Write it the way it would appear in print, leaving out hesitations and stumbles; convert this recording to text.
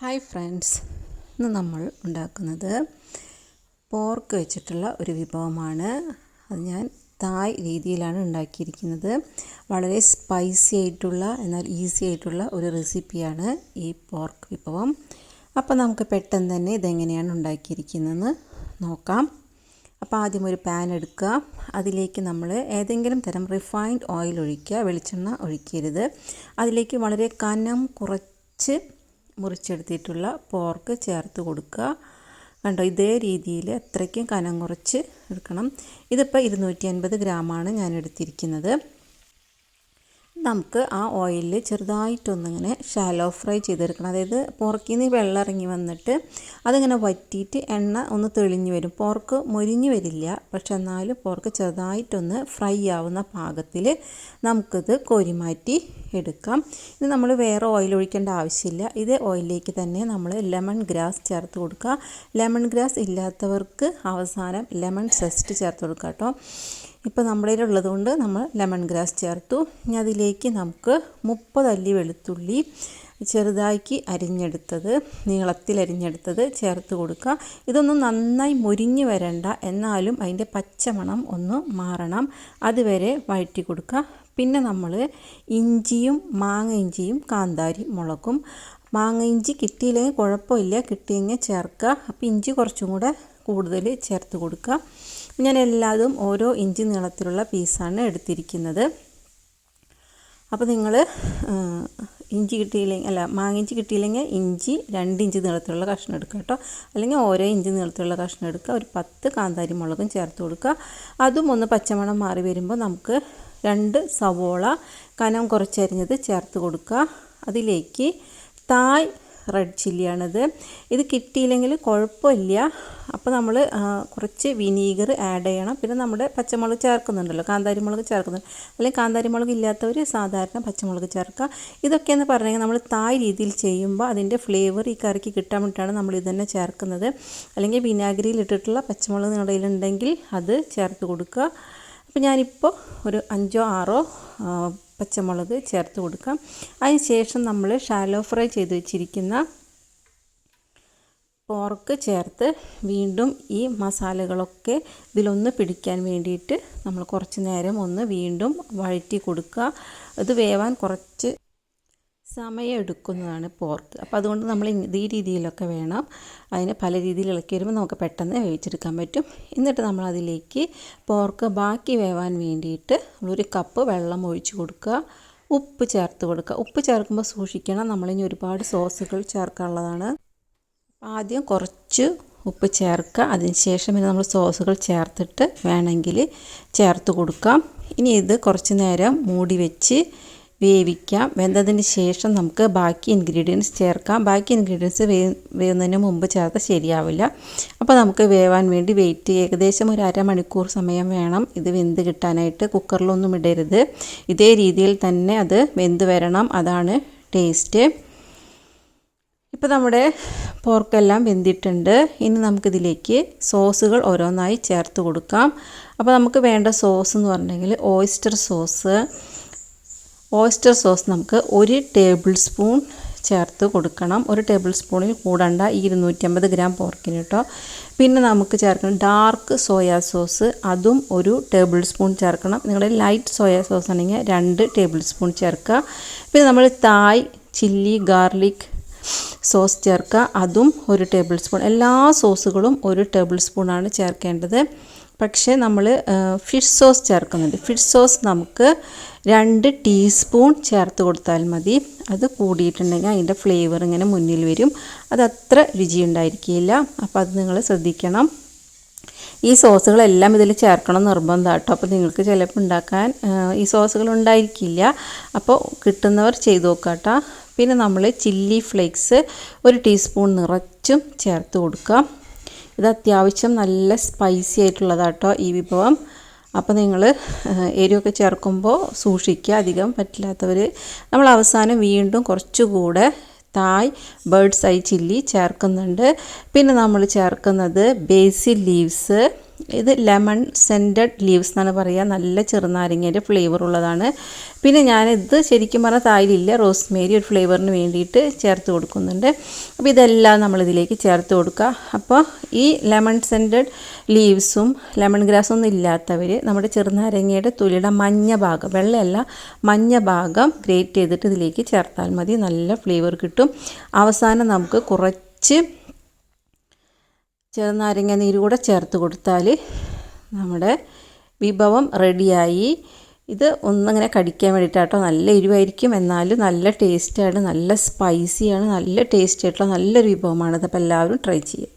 Hi friends, ഇന്ന് നമ്മൾ ഉണ്ടാക്കുന്നത് പോർക്ക് വെച്ചിട്ടുള്ള ഒരു വിഭവമാണ്. അത് ഞാൻ തായ് രീതിയിലാണ് ഉണ്ടാക്കിയിരിക്കുന്നത്. വളരെ സ്പൈസി ആയിട്ടുള്ള എന്നാൽ ഈസി ആയിട്ടുള്ള ഒരു റെസിപ്പിയാണ് ഈ പോർക്ക് വിഭവം. അപ്പോൾ നമുക്ക് പെട്ടെന്ന് തന്നെ ഇതെങ്ങനെയാണ് ഉണ്ടാക്കിയിരിക്കുന്നതെന്ന് നോക്കാം. അപ്പോൾ ആദ്യം ഒരു പാൻ എടുക്കുക. അതിലേക്ക് നമ്മൾ ഏതെങ്കിലും തരം റിഫൈൻഡ് ഓയിൽ ഒഴിക്കുക, വെളിച്ചെണ്ണ ഒഴിക്കരുത്. അതിലേക്ക് വളരെ കനം കുറച്ച് മുറിച്ചെടുത്തിട്ടുള്ള പോർക്ക് ചേർത്ത് കൊടുക്കുക. കണ്ടോ, ഇതേ രീതിയിൽ അത്രയ്ക്കും കനം കുറച്ച് എടുക്കണം. ഇതിപ്പോൾ 250 ഗ്രാമാണ് ഞാൻ എടുത്തിരിക്കുന്നത്. നമുക്ക് ആ ഓയിലിൽ ചെറുതായിട്ടൊന്നിങ്ങനെ ഷാലോ ഫ്രൈ ചെയ്തെടുക്കണം. അതായത് പോർക്കിൽ നിന്ന് വെള്ളം ഇറങ്ങി വന്നിട്ട് അതിങ്ങനെ വറ്റിയിട്ട് എണ്ണ ഒന്ന് തെളിഞ്ഞു വരും. പോർക്ക് മൊരിഞ്ഞു വരില്ല, പക്ഷെ എന്നാലും പോർക്ക് ചെറുതായിട്ടൊന്ന് ഫ്രൈ ആവുന്ന പാകത്തിൽ നമുക്കിത് കോരി മാറ്റി എടുക്കാം. ഇത് നമ്മൾ വേറെ ഓയിൽ ഒഴിക്കേണ്ട ആവശ്യമില്ല. ഇതേ ഓയിലിലേക്ക് തന്നെ നമ്മൾ ലെമൺ ഗ്രാസ് ചേർത്ത് കൊടുക്കുക. ലെമൺ ഗ്രാസ് ഇല്ലാത്തവർക്ക് അവസാനം ലെമൺ സെസ്റ്റ് ചേർത്ത് കൊടുക്കുക കേട്ടോ. ഇപ്പോൾ നമ്മുടെ കയ്യിലുള്ളത് കൊണ്ട് നമ്മൾ ലെമൺ ഗ്രാസ് ചേർത്തു. ഇനി അതിലേക്ക് നമുക്ക് 30 അല്ലി വെളുത്തുള്ളി ചെറുതാക്കി അരിഞ്ഞെടുത്തത്, നീളത്തിൽ അരിഞ്ഞെടുത്തത് ചേർത്ത് കൊടുക്കുക. ഇതൊന്നും നന്നായി മൊരിഞ്ഞ് വരണ്ട, എന്നാലും അതിൻ്റെ പച്ചമണം ഒന്ന് മാറണം, അതുവരെ വഴറ്റി കൊടുക്കുക. പിന്നെ നമ്മൾ ഇഞ്ചിയും മാങ്ങ ഇഞ്ചിയും കാന്താരി മുളകും. മാങ്ങ ഇഞ്ചി കിട്ടിയില്ലെങ്കിൽ കുഴപ്പമില്ല, കിട്ടിയെങ്കിൽ ചേർക്കുക. അപ്പോൾ ഇഞ്ചി കുറച്ചും കൂടെ കൂടുതൽ ചേർത്ത് കൊടുക്കുക. ഞാൻ എല്ലാതും ഓരോ ഇഞ്ച് നീളത്തിലുള്ള പീസാണ് എടുത്തിരിക്കുന്നത്. അപ്പോൾ നിങ്ങൾ ഇഞ്ചി കിട്ടിയില്ലെങ്കിൽ മാങ്ങ ഇഞ്ചി കിട്ടിയില്ലെങ്കിൽ ഇഞ്ചി 2 ഇഞ്ച് നീളത്തിലുള്ള കഷ്ണം എടുക്കുക കേട്ടോ. അല്ലെങ്കിൽ ഓരോ ഇഞ്ച് നീളത്തിലുള്ള കഷ്ണം എടുക്കുക. ഒരു 10 കാന്താരി മുളകും ചേർത്ത് കൊടുക്കുക. അതും ഒന്ന് പച്ചമണം മാറി വരുമ്പോൾ നമുക്ക് 2 സവോള കനം കുറച്ചരിഞ്ഞത് ചേർത്ത് കൊടുക്കുക. അതിലേക്ക് തായ് റെഡ് ചില്ലിയാണിത്. ഇത് കിട്ടിയില്ലെങ്കിൽ കുഴപ്പമില്ല. അപ്പോൾ നമ്മൾ കുറച്ച് വിനീഗർ ആഡ് ചെയ്യണം. പിന്നെ നമ്മുടെ പച്ചമുളക് ചേർക്കുന്നുണ്ടല്ലോ, കാന്താരി മുളക് ചേർക്കുന്നുണ്ട്. അല്ലെങ്കിൽ കാന്താരി മുളക് ഇല്ലാത്തവർ സാധാരണ പച്ചമുളക് ചേർക്കുക. ഇതൊക്കെയെന്ന് പറഞ്ഞാൽ നമ്മൾ തായ് രീതിയിൽ ചെയ്യുമ്പോൾ അതിൻ്റെ ഫ്ലേവർ ഈ കറിക്ക് കിട്ടാൻ വേണ്ടിയിട്ടാണ് നമ്മൾ ഇതുതന്നെ ചേർക്കുന്നത്. അല്ലെങ്കിൽ വിനാഗിരിയിൽ ഇട്ടിട്ടുള്ള പച്ചമുളക് നിങ്ങളുടെ കയ്യിലുണ്ടെങ്കിൽ അത് ചേർത്ത് കൊടുക്കുക. അപ്പോൾ ഞാനിപ്പോൾ ഒരു 5 6 പച്ചമുളക് ചേർത്ത് കൊടുക്കാം. അതിന് ശേഷം നമ്മൾ ഷാലോ ഫ്രൈ ചെയ്ത് വെച്ചിരിക്കുന്ന പോർക്ക് ചേർത്ത് വീണ്ടും ഈ മസാലകളൊക്കെ ഇതിലൊന്ന് പിടിക്കാൻ വേണ്ടിയിട്ട് നമ്മൾ കുറച്ച് നേരം ഒന്ന് വീണ്ടും വഴറ്റി കൊടുക്കുക. ഇത് വേവാൻ കുറച്ച് സമയം എടുക്കുന്നതാണ് പോർക്ക്. അപ്പോൾ അതുകൊണ്ട് നമ്മൾ ഈ രീതിയിലൊക്കെ വേണം. അതിന് പല രീതിയിൽ ഇളക്കി വരുമ്പോൾ നമുക്ക് പെട്ടെന്ന് വേവിച്ചെടുക്കാൻ പറ്റും. എന്നിട്ട് നമ്മൾ അതിലേക്ക് പോർക്ക് ബാക്കി വേവാൻ വേണ്ടിയിട്ട് 1 കപ്പ് വെള്ളം ഒഴിച്ച് കൊടുക്കുക. ഉപ്പ് ചേർത്ത് കൊടുക്കുക. ഉപ്പ് ചേർക്കുമ്പോൾ സൂക്ഷിക്കണം, നമ്മളിനി ഒരുപാട് സോസുകൾ ചേർക്കാനുള്ളതാണ്. ആദ്യം കുറച്ച് ഉപ്പ് ചേർക്കുക, അതിന് ശേഷം പിന്നെ നമ്മൾ സോസുകൾ ചേർത്തിട്ട് വേണമെങ്കിൽ ചേർത്ത് കൊടുക്കാം. ഇനി ഇത് കുറച്ച് നേരം മൂടി വെച്ച് വേവിക്കാം. വെന്തതിന് ശേഷം നമുക്ക് ബാക്കി ഇൻഗ്രീഡിയൻസ് ചേർക്കാം. ബാക്കി ഇൻഗ്രീഡിയൻസ് വേവുന്നതിന് മുമ്പ് ചേർത്താൽ ശരിയാവില്ല. അപ്പോൾ നമുക്ക് വേവാൻ വേണ്ടി വെയിറ്റ് ഏകദേശം ഒരു അരമണിക്കൂർ സമയം വേണം ഇത് വെന്ത് കിട്ടാനായിട്ട്. കുക്കറിലൊന്നും ഇടരുത്, ഇതേ രീതിയിൽ തന്നെ അത് വെന്ത് വരണം, അതാണ് ടേസ്റ്റ്. ഇപ്പോൾ നമ്മുടെ പോർക്കെല്ലാം വെന്തിട്ടുണ്ട്. ഇനി നമുക്കിതിലേക്ക് സോസുകൾ ഓരോന്നായി ചേർത്ത് കൊടുക്കാം. അപ്പോൾ നമുക്ക് വേണ്ട സോസ് എന്ന് പറഞ്ഞെങ്കിൽ ഓയിസ്റ്റർ സോസ് നമുക്ക് 1 ടേബിൾ സ്പൂൺ ചേർത്ത് കൊടുക്കണം. 1 ടേബിൾ സ്പൂണിൽ കൂടണ്ട ഈ 250 ഗ്രാം പോർക്കിന് കേട്ടോ. പിന്നെ നമുക്ക് ചേർക്കണം ഡാർക്ക് സോയാ സോസ്, അതും 1 ടേബിൾ സ്പൂൺ ചേർക്കണം. നിങ്ങളുടെ ലൈറ്റ് സോയാ സോസ് ആണെങ്കിൽ 2 ടേബിൾ സ്പൂൺ ചേർക്കുക. പിന്നെ നമ്മൾ തായ് ചില്ലി ഗാർലിക് സോസ് ചേർക്കുക, അതും 1 ടേബിൾ സ്പൂൺ. എല്ലാ സോസുകളും 1 ടേബിൾ സ്പൂണാണ് ചേർക്കേണ്ടത്. പക്ഷേ നമ്മൾ ഫിഷ് സോസ് ചേർക്കുന്നുണ്ട്. ഫിഷ് സോസ് നമുക്ക് 2 ടീസ്പൂൺ ചേർത്ത് കൊടുത്താൽ മതി. അത് കൂടിയിട്ടുണ്ടെങ്കിൽ അതിൻ്റെ ഫ്ലേവർ ഇങ്ങനെ മുന്നിൽ വരും, അതത്ര രുചിയുണ്ടായിരിക്കില്ല. അപ്പോൾ അത് നിങ്ങൾ ശ്രദ്ധിക്കണം. ഈ സോസുകളെല്ലാം ഇതിൽ ചേർക്കണം നിർബന്ധം കേട്ടോ. അപ്പോൾ നിങ്ങൾക്ക് ചിലപ്പോൾ ഉണ്ടാക്കാൻ ഈ സോസുകൾ ഉണ്ടായിരിക്കില്ല. അപ്പോൾ കിട്ടുന്നവർ ചെയ്ത് നോക്കുക കേട്ടോ. പിന്നെ നമ്മൾ ചില്ലി ഫ്ലേക്സ് 1 ടീസ്പൂൺ നിറച്ചും ചേർത്ത് കൊടുക്കുക. ഇത് അത്യാവശ്യം നല്ല സ്പൈസി ആയിട്ടുള്ളതാട്ടോ ഈ വിഭവം. അപ്പോൾ നിങ്ങൾ എരിവൊക്കെ ചേർക്കുമ്പോൾ സൂക്ഷിക്കുക, അധികം പറ്റില്ലാത്തവർ. നമ്മൾ അവസാനം വീണ്ടും കുറച്ചുകൂടെ തായ് ബേർഡ്സ് ഐ ചില്ലി ചേർക്കുന്നുണ്ട്. പിന്നെ നമ്മൾ ചേർക്കുന്നത് ബേസിൽ ലീവ്സ്, ഇത് ലെമൺ സെൻറ്റഡ് ലീവ്സ് എന്നാണ് പറയുക. നല്ല ചെറുനാരങ്ങേൻ്റെ ഫ്ലേവർ ഉള്ളതാണ്. പിന്നെ ഞാനിത് ശരിക്കും പറഞ്ഞാൽ തായിലില്ല, റോസ്മേരി ഒരു ഫ്ലേവറിന് വേണ്ടിയിട്ട് ചേർത്ത് കൊടുക്കുന്നുണ്ട്. അപ്പോൾ ഇതെല്ലാം നമ്മളിതിലേക്ക് ചേർത്ത് കൊടുക്കുക. അപ്പോൾ ഈ ലെമൺ സെൻറ്റഡ് ലീവ്സും ലെമൺ ഗ്രാസും ഒന്നും ഇല്ലാത്തവർ നമ്മുടെ ചെറുനാരങ്ങയുടെ തൊലിയുടെ മഞ്ഞ ഭാഗം, വെള്ളയല്ല മഞ്ഞ ഭാഗം ഗ്രേറ്റ് ചെയ്തിട്ട് ഇതിലേക്ക് ചേർത്താൽ മതി. നല്ല ഫ്ലേവർ കിട്ടും. അവസാനം നമുക്ക് കുറച്ച് ചെറുനാരങ്ങ നീര് കൂടെ ചേർത്ത് കൊടുത്താൽ നമ്മുടെ വിഭവം റെഡിയായി. ഇത് ഒന്നങ്ങനെ കടിക്കാൻ വേണ്ടിയിട്ടാട്ടോ. നല്ല എരിവായിരിക്കും, എന്നാലും നല്ല ടേസ്റ്റാണ്, നല്ല സ്പൈസിയാണ്, നല്ല ടേസ്റ്റ് ആയിട്ടുള്ള നല്ലൊരു വിഭവമാണിത്. അപ്പോൾ എല്ലാവരും ട്രൈ ചെയ്യുക.